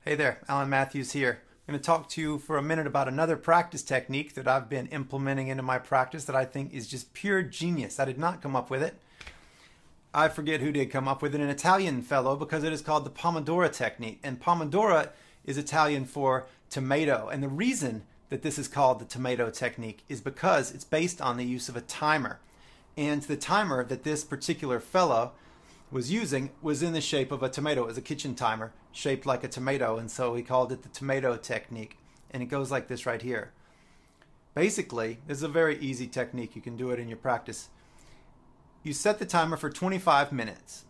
Hey there, Alan Matthews here. I'm going to talk to you for a minute about another practice technique that I've been implementing into my practice that I think is just pure genius. I did not come up with it. I forget who did come up with it, an Italian fellow, because it is called the Pomodoro technique. And Pomodoro is Italian for tomato. And the reason that this is called the tomato technique is because it's based on the use of a timer. And the timer that this particular fellow was using was in the shape of a tomato. It was a kitchen timer shaped like a tomato, and so he called it the tomato technique. And it goes like this right here. Basically, this is a very easy technique. You can do it in your practice. You set the timer for 25 minutes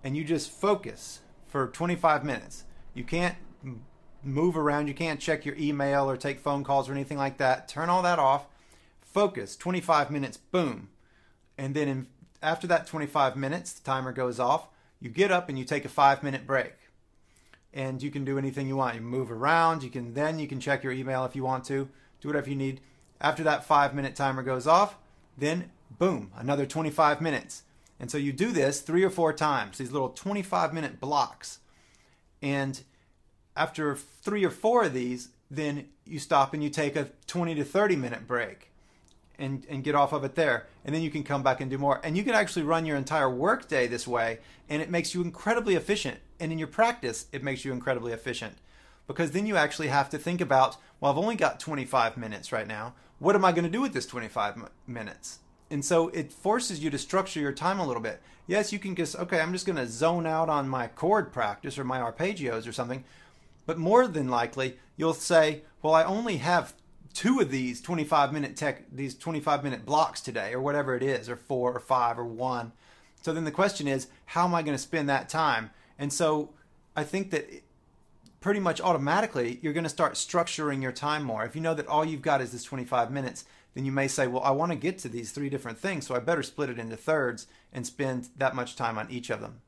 and you just focus for 25 minutes. You can't move around, you can't check your email or take phone calls or anything like that. Turn all that off. Focus, 25 minutes, boom. And then after that 25 minutes, the timer goes off. You get up and you take a 5-minute break. And you can do anything you want. You move around, you can check your email if you want to, do whatever you need. After that 5-minute timer goes off, then boom, another 25 minutes. And so you do this 3 or 4 times, these little 25-minute blocks. And after 3 or 4 of these, then you stop and you take a 20 to 30-minute break and get off of it there. And then you can come back and do more. And you can actually run your entire workday this way, and it makes you incredibly efficient. And in your practice, it makes you incredibly efficient. Because then you actually have to think about, well, I've only got 25 minutes right now. What am I going to do with this 25 minutes? And so it forces you to structure your time a little bit. Yes, you can just, okay, I'm just going to zone out on my chord practice or my arpeggios or something. But more than likely, you'll say, well, I only have 2 of these 25-minute blocks today, or whatever it is, or 4 or 5 or 1. So then the question is, how am I going to spend that time? And so I think that pretty much automatically, you're going to start structuring your time more. If you know that all you've got is this 25 minutes, then you may say, well, I want to get to these 3 different things, so I better split it into thirds and spend that much time on each of them.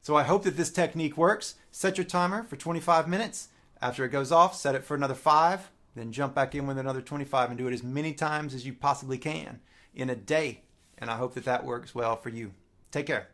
So I hope that this technique works. Set your timer for 25 minutes. After it goes off, set it for another 5, then jump back in with another 25 and do it as many times as you possibly can in a day. And I hope that that works well for you. Take care.